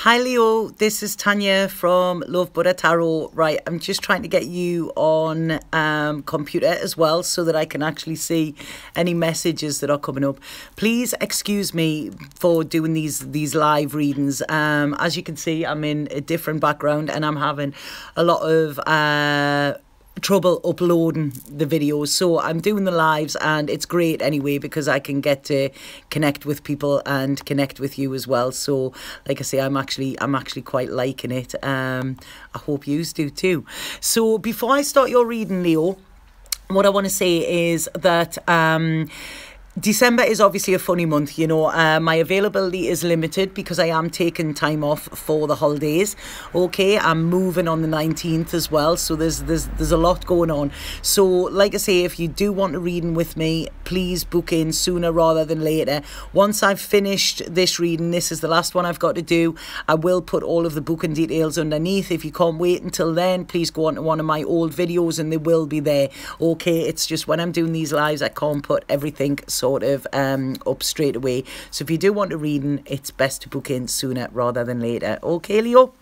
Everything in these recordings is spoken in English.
Hi Leo, this is Tanya from Love Buddha Tarot. Right, I'm just trying to get you on computer as well so that I can actually see any messages that are coming up. Please excuse me for doing these live readings. As you can see, I'm in a different background and I'm having a lot of trouble uploading the videos, so I'm doing the lives, and it's great anyway because I can get to connect with people and connect with you as well. So like I say, I'm actually quite liking it. I hope you do too. So before I start your reading, Leo, what I want to say is that December is obviously a funny month, you know. My availability is limited because I am taking time off for the holidays. Okay, I'm moving on the 19th as well, so there's a lot going on. So like I say, if you do want a reading with me, please book in sooner rather than later. Once I've finished this reading, this is the last one I've got to do, I will put all of the booking details underneath. If you can't wait until then, please go on to one of my old videos and they will be there. Okay, it's just when I'm doing these lives, I can't put everything sort of up straight away. So if you do want a reading, it's best to book in sooner rather than later. Okay, Leo?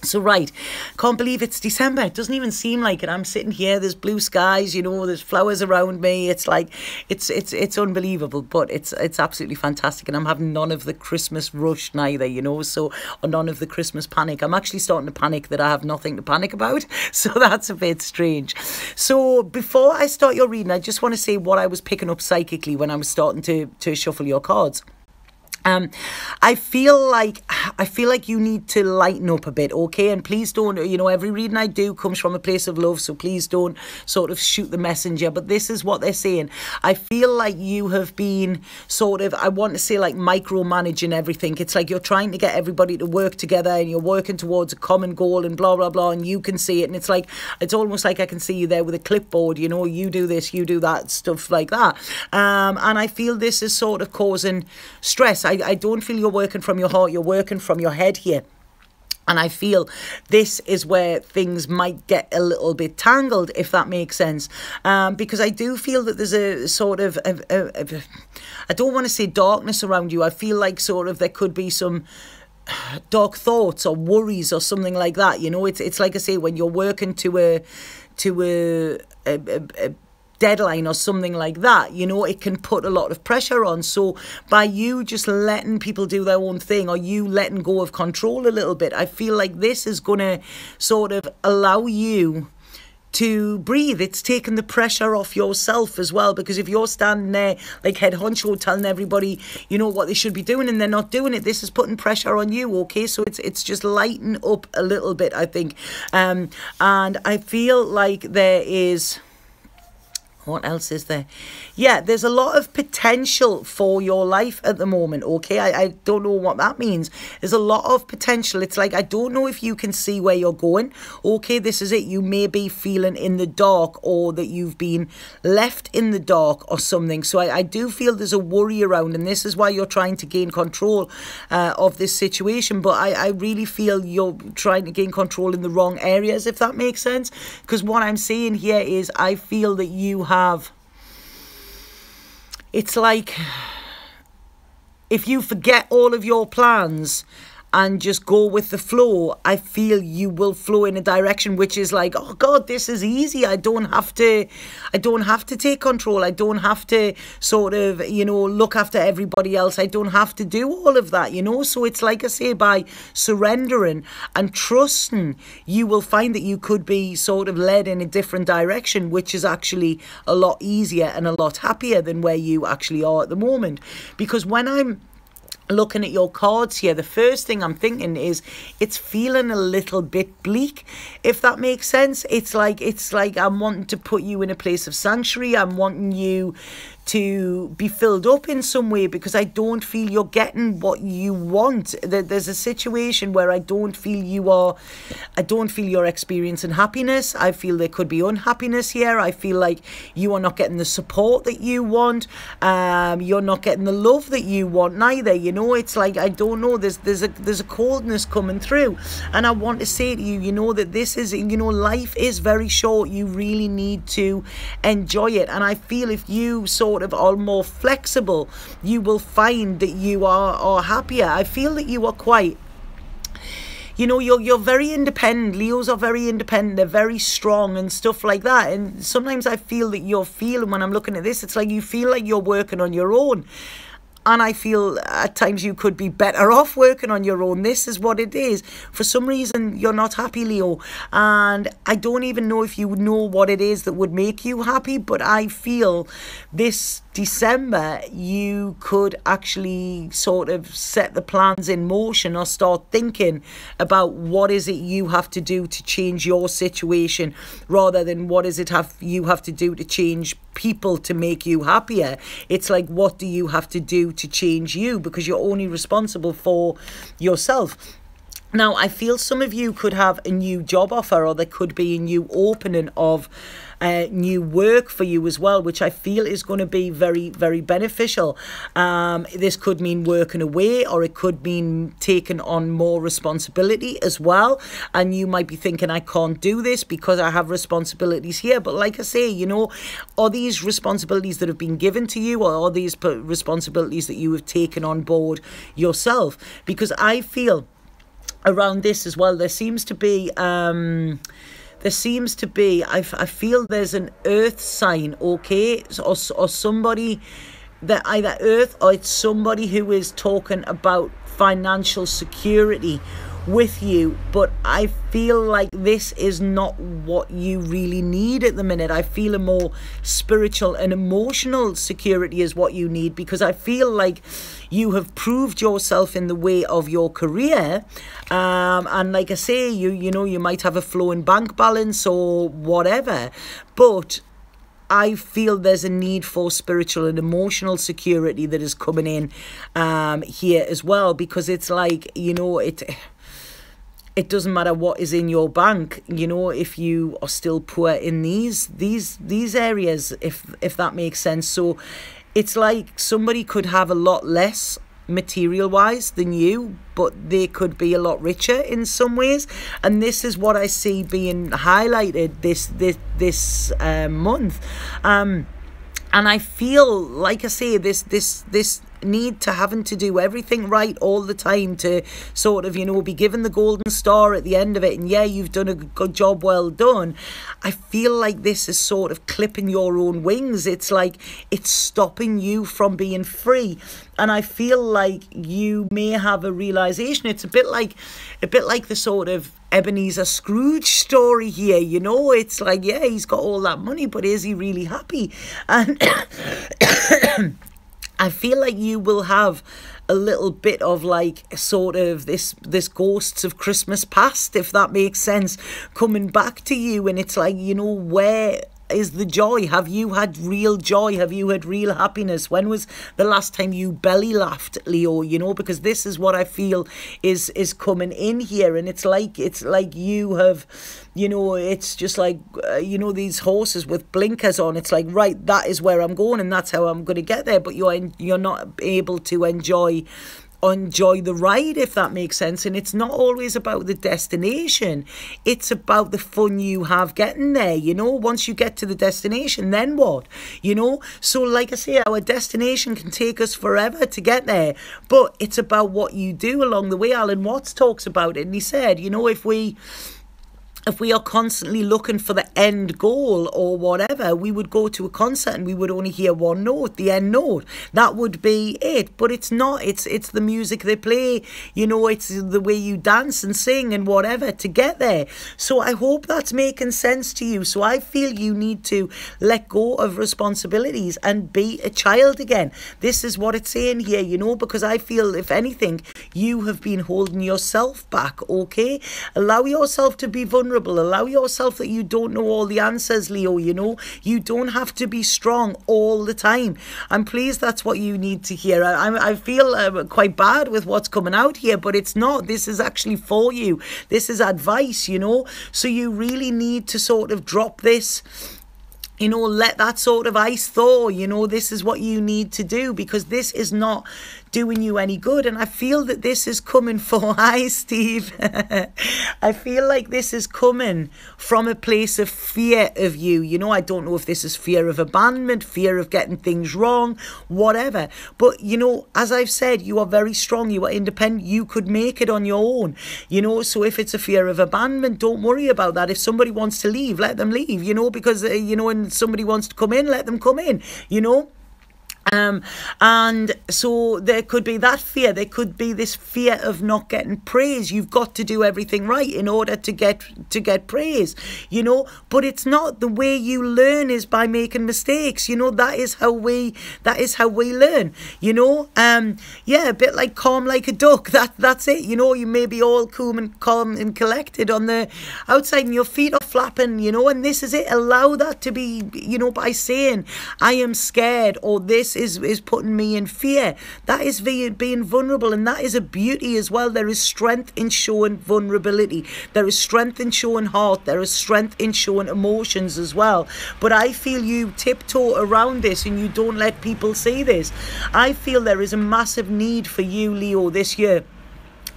So right, can't believe it's December. It doesn't even seem like it. I'm sitting here, there's blue skies, you know, there's flowers around me. It's like, it's unbelievable, but it's absolutely fantastic. And I'm having none of the Christmas rush neither, you know, so, or none of the Christmas panic. I'm actually starting to panic that I have nothing to panic about. So that's a bit strange. So before I start your reading, I just want to say what I was picking up psychically when I was starting to shuffle your cards. I feel like you need to lighten up a bit, okay? And please don't, you know, every reading I do comes from a place of love, so please don't sort of shoot the messenger. But this is what they're saying. I feel like you have been sort of, I want to say, like micromanaging everything. It's like you're trying to get everybody to work together and you're working towards a common goal and blah, blah, blah, and you can see it. And it's like, it's almost like I can see you there with a clipboard, you know, you do this, you do that, stuff like that. And I feel this is sort of causing stress. I don't feel you're working from your heart, you're working from your head here. And I feel this is where things might get a little bit tangled, if that makes sense. Because I do feel that there's a sort of, I don't want to say darkness around you. I feel like sort of there could be some dark thoughts or worries or something like that. You know, it's like I say, when you're working to a deadline or something like that, you know, it can put a lot of pressure on. So by you just letting people do their own thing, or you letting go of control a little bit, I feel like this is going to sort of allow you to breathe. It's taking the pressure off yourself as well, because if you're standing there like head honcho telling everybody, you know, what they should be doing and they're not doing it, this is putting pressure on you. Okay, so it's just lighten up a little bit, I think. And I feel like there is, what else is there? Yeah, there's a lot of potential for your life at the moment, okay? I don't know what that means. There's a lot of potential. It's like, I don't know if you can see where you're going. Okay, this is it. You may be feeling in the dark, or that you've been left in the dark or something. So I do feel there's a worry around, and this is why you're trying to gain control of this situation. But I really feel you're trying to gain control in the wrong areas, if that makes sense. Because what I'm saying here is, I feel that you have, it's like if you forget all of your plans and just go with the flow, I feel you will flow in a direction which is like, oh God, this is easy. I don't have to take control. I don't have to sort of, you know, look after everybody else. I don't have to do all of that, you know. So it's like I say, by surrendering and trusting, you will find that you could be sort of led in a different direction, which is actually a lot easier and a lot happier than where you actually are at the moment. Because when I'm looking at your cards here, the first thing I'm thinking is it's feeling a little bit bleak, if that makes sense. It's like I'm wanting to put you in a place of sanctuary. I'm wanting you to be filled up in some way, because I don't feel you're getting what you want. There's a situation where I don't feel you're experiencing happiness. I feel there could be unhappiness here. I feel like you are not getting the support that you want. You're not getting the love that you want neither, you know. It's like, I don't know, there's a coldness coming through. And I want to say to you, you know, that this is, you know, life is very short. You really need to enjoy it. And I feel if you sort of are more flexible, you will find that you are happier. I feel that you are quite you know, you're very independent. Leos are very independent. They're very strong and stuff like that. And sometimes I feel that you're feeling, when I'm looking at this, it's like you feel like you're working on your own. And I feel at times you could be better off working on your own. This is what it is. For some reason, you're not happy, Leo. And I don't even know if you would know what it is that would make you happy. But I feel this December, you could actually sort of set the plans in motion or start thinking about what is it you have to do to change your situation, rather than what is it you have to do to change people to make you happier. It's like, what do you have to do to change you, because you're only responsible for yourself. Now, I feel some of you could have a new job offer, or there could be a new opening of new work for you as well, which I feel is going to be very, very beneficial. This could mean working away, or it could mean taking on more responsibility as well. And you might be thinking, I can't do this because I have responsibilities here. But like I say, you know, are these responsibilities that have been given to you, or are these responsibilities that you have taken on board yourself? Because I feel around this as well, there seems to be I feel there's an earth sign, okay, or somebody that either earth, or it's somebody who is talking about financial security with you. But I feel like this is not what you really need at the minute. I feel a more spiritual and emotional security is what you need, because I feel like you have proved yourself in the way of your career, and like I say, you know, you might have a flowing bank balance or whatever, but I feel there's a need for spiritual and emotional security that is coming in here as well, because it's like, you know, it doesn't matter what is in your bank, you know, if you are still poor in these areas, if that makes sense. So it's like somebody could have a lot less material wise than you, but they could be a lot richer in some ways. And this is what I see being highlighted this month. And I feel, like I say, this need to having to do everything right all the time to sort of, you know, be given the golden star at the end of it, and yeah, you've done a good job, well done. I feel like this is sort of clipping your own wings. It's like it's stopping you from being free. And I feel like you may have a realization. It's a bit like the sort of Ebenezer Scrooge story here, you know. It's like, yeah, he's got all that money, but is he really happy? And I feel like you will have a little bit of like sort of this ghosts of Christmas past, if that makes sense, coming back to you. And it's like, you know, where is the joy? Have you had real joy? Have you had real happiness? When was the last time you belly laughed, Leo? You know, because this is what I feel is coming in here. And it's like you have, you know, it's just like, you know, these horses with blinkers on. It's like, right, that is where I'm going and that's how I'm going to get there. But you're not able to enjoy the ride, if that makes sense. And it's not always about the destination, it's about the fun you have getting there. You know, once you get to the destination, then what? You know, so like I say, our destination can take us forever to get there, but it's about what you do along the way. Alan Watts talks about it, and he said, you know, if we are constantly looking for the end goal or whatever, we would go to a concert and we would only hear one note, the end note. That would be it. But it's not. It's the music they play. You know, it's the way you dance and sing and whatever to get there. So I hope that's making sense to you. So I feel you need to let go of responsibilities and be a child again. This is what it's saying here, you know, because I feel, if anything, you have been holding yourself back, okay? Allow yourself to be vulnerable. Allow yourself that you don't know all the answers, Leo, you know. You don't have to be strong all the time. I'm pleased that's what you need to hear. I feel quite bad with what's coming out here, but it's not. This is actually for you. This is advice, you know. So you really need to sort of drop this, you know, let that sort of ice thaw, you know. This is what you need to do, because this is not doing you any good. And I feel that this is coming for, hi Steve, I feel like this is coming from a place of fear of you. You know, I don't know if this is fear of abandonment, fear of getting things wrong, whatever. But, you know, as I've said, you are very strong, you are independent, you could make it on your own, you know. So if it's a fear of abandonment, don't worry about that. If somebody wants to leave, let them leave, you know, because, you know, and somebody wants to come in, let them come in, you know. And so there could be that fear. There could be this fear of not getting praise. You've got to do everything right in order to get praise, you know. But it's not. The way you learn is by making mistakes, you know. That is how we learn, you know. Yeah, a bit like calm like a duck. That's it, you know. You may be all calm and collected on the outside, and your feet are flapping, you know. And this is it. Allow that to be, you know, by saying I am scared, or this is putting me in fear. That is being vulnerable, and that is a beauty as well. There is strength in showing vulnerability. There is strength in showing heart. There is strength in showing emotions as well. But I feel you tiptoe around this and you don't let people see this. I feel there is a massive need for you, Leo, this year,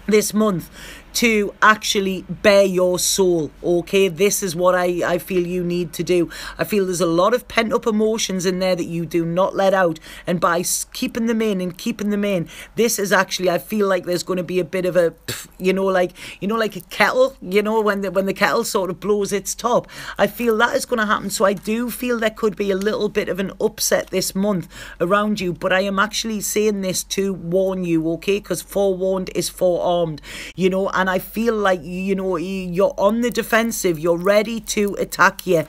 this month, to actually bare your soul, okay? This is what I feel you need to do. I feel there's a lot of pent-up emotions in there that you do not let out, and by keeping them in, this is actually, I feel like there's going to be a bit of a, you know, like a kettle, you know, when the kettle sort of blows its top. I feel that is going to happen. So I do feel there could be a little bit of an upset this month around you, but I am actually saying this to warn you, okay? Because forewarned is forearmed, you know. And I feel like, you know, you're on the defensive. You're ready to attack you.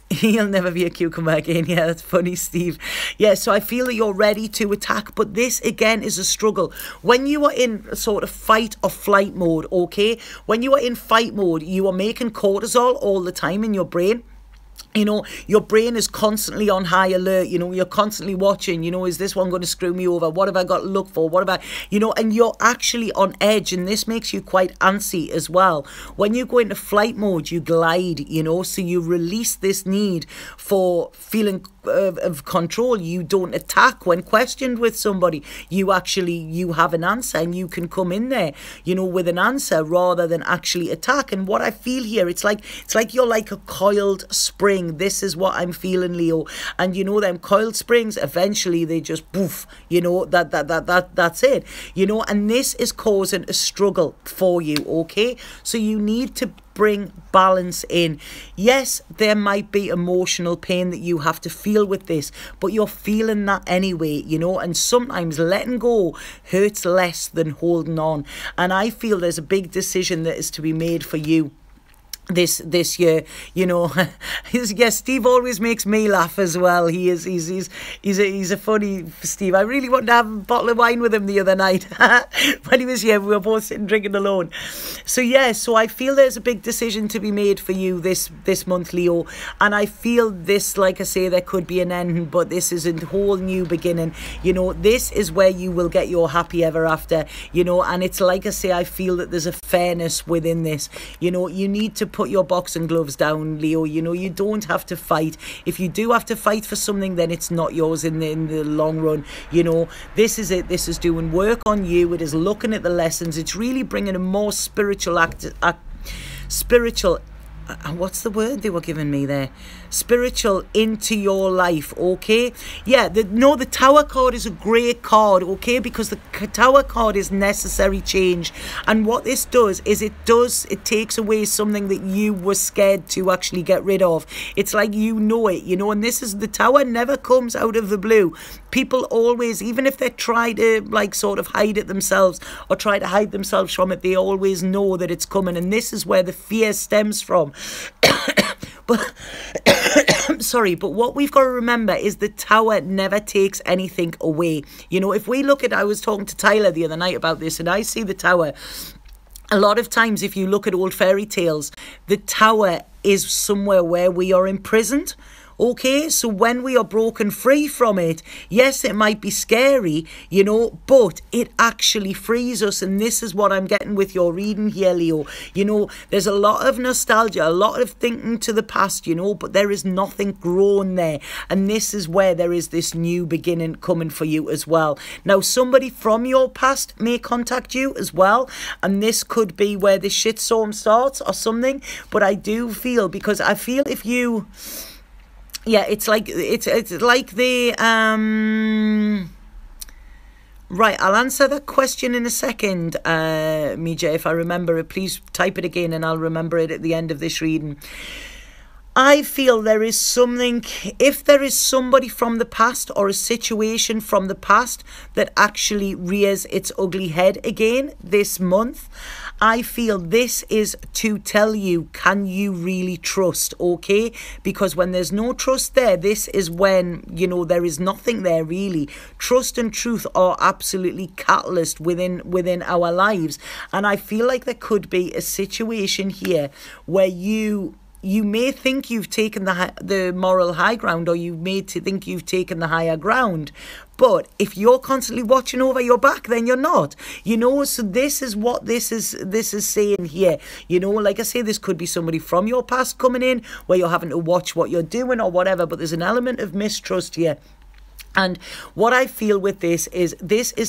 He'll never be a cucumber again. Yeah, that's funny, Steve. Yeah, so I feel that you're ready to attack, but this again is a struggle. When you are in sort of fight or flight mode, okay? When you are in fight mode, you are making cortisol all the time in your brain. You know, your brain is constantly on high alert. You know, you're constantly watching, you know, is this one going to screw me over? What have I got to look for? What have I, you know, and you're actually on edge, and this makes you quite antsy as well. When you go into flight mode, you glide, you know, so you release this need for feeling of control. You don't attack when questioned with somebody. You have an answer, and you can come in there, you know, with an answer rather than actually attack. And what I feel here, it's like you're like a coiled spring. This is what I'm feeling, Leo. And you know, them coiled springs, eventually they just poof, you know, that's it, you know. And this is causing a struggle for you, okay? So you need to bring balance in. Yes, there might be emotional pain that you have to feel with this, but you're feeling that anyway, you know. And sometimes letting go hurts less than holding on. And I feel there's a big decision that is to be made for you this year, you know. Yes, Steve always makes me laugh as well. He's a funny Steve. I really wanted to have a bottle of wine with him the other night when he was here. We were both sitting drinking alone. So yeah, so I feel there's a big decision to be made for you this month, Leo. And I feel this, like I say, there could be an end, but this is a whole new beginning. You know, this is where you will get your happy ever after, you know. And it's like I say, I feel that there's a fairness within this. You know, you need to put your boxing gloves down, Leo. You know, you don't have to fight. If you do have to fight for something, then it's not yours in the long run. You know, this is it. This is doing work on you. It is looking at the lessons. It's really bringing a more spiritual what's the word they were giving me there? Spiritual into your life, okay? Yeah, the Tower card is a great card, okay? Because the Tower card is necessary change. And what this does is it takes away something that you were scared to actually get rid of. It's like, you know it, you know. And this is, the Tower never comes out of the blue. People always, even if they try to like sort of hide it themselves or try to hide themselves from it, they always know that it's coming. And this is where the fear stems from. But sorry, but what we've got to remember is the Tower never takes anything away. You know, if we look at, I was talking to Tyler the other night about this, and I see the Tower. A lot of times, if you look at old fairy tales, the Tower is somewhere where we are imprisoned. Okay, so when we are broken free from it, yes, it might be scary, you know, but it actually frees us. And this is what I'm getting with your reading here, Leo. You know, there's a lot of nostalgia, a lot of thinking to the past, you know, but there is nothing grown there. And this is where there is this new beginning coming for you as well. Now, somebody from your past may contact you as well, and this could be where the shitstorm starts or something. But I do feel, because I feel if you, yeah, it's like the right, I'll answer that question in a second, Mija. If I remember it, please type it again and I'll remember it at the end of this reading. I feel there is something, if there is somebody from the past or a situation from the past that actually rears its ugly head again this month, I feel this is to tell you, can you really trust, okay? Because when there's no trust there, this is when, you know, there is nothing there really. Trust and truth are absolutely catalyst within our lives. And I feel like there could be a situation here where you may think you've taken the moral high ground, or you may think you've taken the higher ground. But if you're constantly watching over your back, then you're not. You know, so this is what this is saying here. You know, like I say, this could be somebody from your past coming in where you're having to watch what you're doing or whatever, but there's an element of mistrust here. And what I feel with this is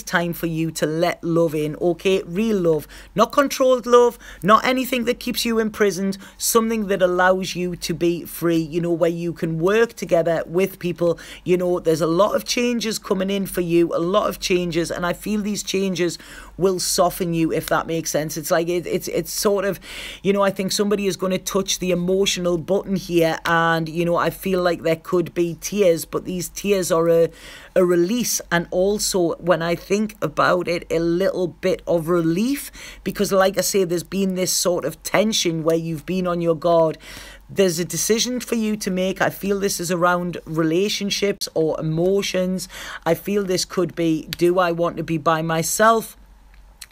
time for you to let love in, okay? Real love, not controlled love, not anything that keeps you imprisoned, something that allows you to be free, you know, where you can work together with people. You know, there's a lot of changes coming in for you, a lot of changes, and I feel these changes will soften you, if that makes sense. It's like it's sort of, you know, I think somebody is going to touch the emotional button here, and, you know, I feel like there could be tears, but these tears are a release, and also, when I think about it, a little bit of relief, because like I say, there's been this sort of tension where you've been on your guard. There's a decision for you to make. I feel this is around relationships or emotions. I feel this could be, do I want to be by myself?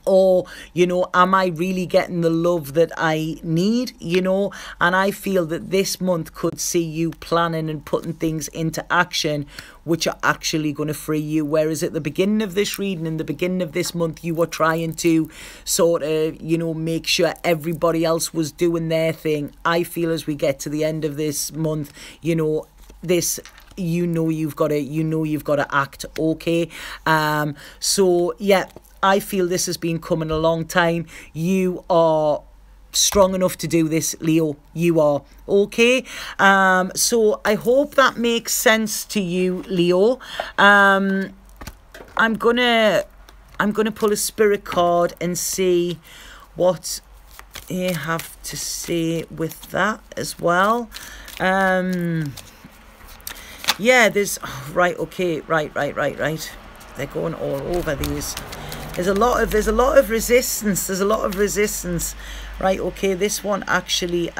Or, you know, am I really getting the love that I need, you know? And I feel that this month could see you planning and putting things into action which are actually going to free you. Whereas at the beginning of this reading, in the beginning of this month, you were trying to sort of, you know, make sure everybody else was doing their thing. I feel as we get to the end of this month, you know, you've got to act, okay? So yeah, I feel this has been coming a long time. You are strong enough to do this, Leo. You are, okay? So I hope that makes sense to you, Leo. I'm gonna pull a spirit card and see what you have to say with that as well. Yeah, there's right. They're going all over these. There's a lot of resistance. There's a lot of resistance. Right, okay, this one actually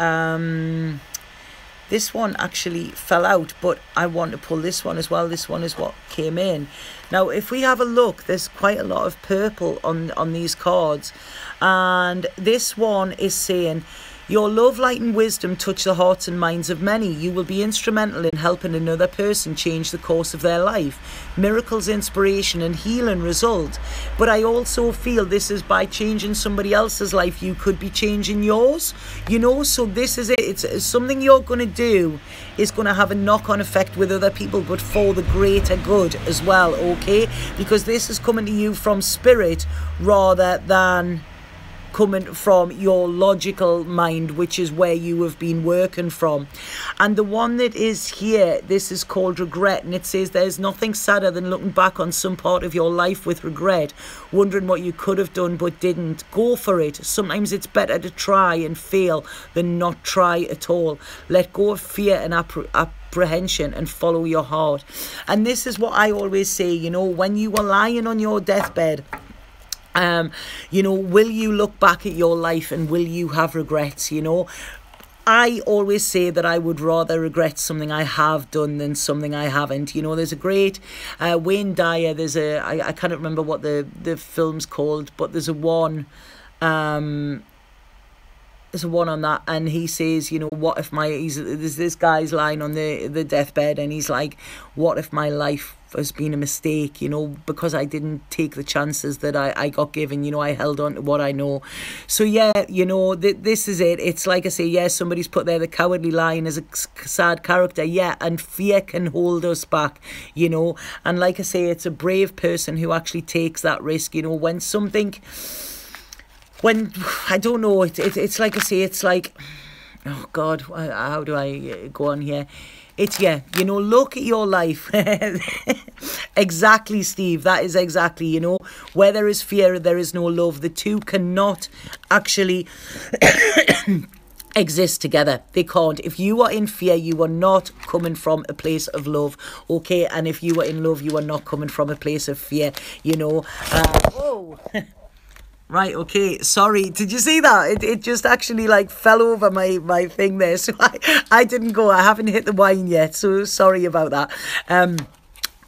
fell out, but I want to pull this one as well. This one is what came in. Now, if we have a look, there's quite a lot of purple on these cards, and this one is saying, your love, light and wisdom touch the hearts and minds of many. You will be instrumental in helping another person change the course of their life. Miracles, inspiration and healing result. But I also feel this is by changing somebody else's life, you could be changing yours. You know, so this is it. It's something you're going to do is going to have a knock-on effect with other people, but for the greater good as well, okay? Because this is coming to you from spirit rather than coming from your logical mind, which is where you have been working from. And the one that is here, this is called regret, and it says there's nothing sadder than looking back on some part of your life with regret, wondering what you could have done but didn't. Go for it. Sometimes it's better to try and fail than not try at all. Let go of fear and apprehension and follow your heart. And this is what I always say, you know, when you are lying on your deathbed, you know, will you look back at your life and will you have regrets? You know, I always say that I would rather regret something I have done than something I haven't. You know, there's a great Wayne Dyer, I can't remember what the film's called, but there's a one there's a one on that, and he says, you know, what if there's this guy's lying on the deathbed, and he's like, what if my life has been a mistake, you know, because I didn't take the chances that I got given, you know, I held on to what I know. So yeah, you know, this is it. It's like I say, yeah, somebody's put there the Cowardly Lion as a sad character, yeah, and fear can hold us back, you know, and like I say, it's a brave person who actually takes that risk, you know, when I don't know, it's like I say, it's like, oh God, how do I go on here? It's, yeah, you know, look at your life. Exactly, Steve. That is exactly, you know, where there is fear, there is no love. The two cannot actually exist together. They can't. If you are in fear, you are not coming from a place of love, okay? And if you are in love, you are not coming from a place of fear, you know. Whoa. Right, okay, sorry, did you see that? It just actually like fell over my thing there, so I didn't go, I haven't hit the wine yet, so sorry about that.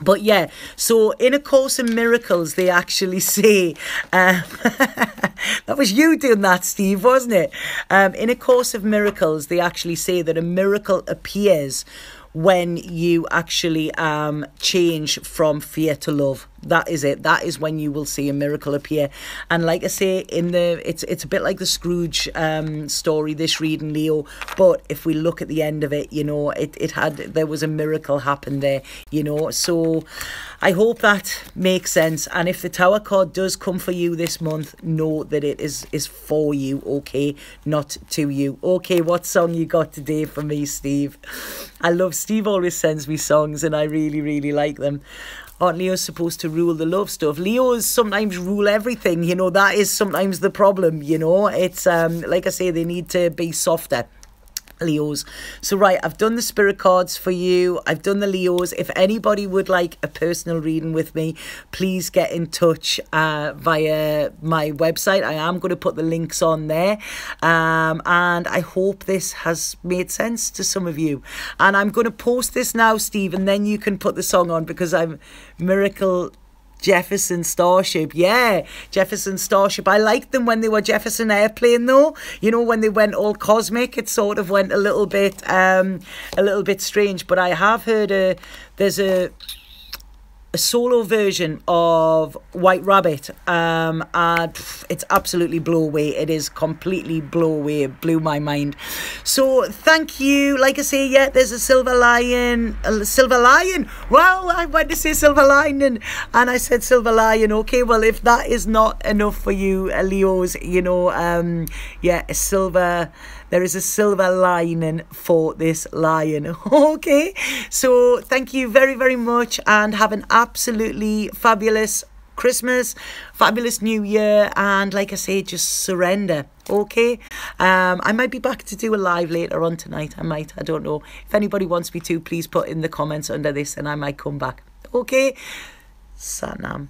But yeah, so in A Course in Miracles, they actually say, that was you doing that, Steve, wasn't it? In A Course of Miracles, they actually say that a miracle appears when you actually change from fear to love. That is it. That is when you will see a miracle appear. And like I say, it's a bit like the Scrooge story, this reading, Leo. But if we look at the end of it, you know, there was a miracle happen there, you know. So I hope that makes sense. And if the Tower card does come for you this month, know that it is for you, okay, not to you. Okay, what song you got today for me, Steve? Steve always sends me songs, and I really, really like them. Aren't Leos supposed to rule the love stuff? Leos sometimes rule everything, you know, that is sometimes the problem, you know. It's, like I say, they need to be softer, Leos. So right, I've done the spirit cards for you. I've done the Leos. If anybody would like a personal reading with me, please get in touch via my website. I am going to put the links on there. And I hope this has made sense to some of you. And I'm going to post this now, Steve, and then you can put the song on, because I'm Miracle Jefferson Starship. Yeah, Jefferson Starship. I liked them when they were Jefferson Airplane, though. You know, when they went all cosmic, it sort of went a little bit strange. But I have heard there's a solo version of White Rabbit, and it's absolutely blow away. It is completely blow away. It blew my mind. So thank you. Like I say, yeah, there's a silver lion. Wow, I went to say silver lining and I said silver lion. Okay, well, if that is not enough for you, Leos, you know, yeah, there is a silver lining for this lion. Okay, so thank you very, very much, and have an absolutely fabulous Christmas, fabulous New Year, and like I say, just surrender. Okay, I might be back to do a live later on tonight. I don't know. If anybody wants me to, please put in the comments under this and I might come back. Okay, Satnam.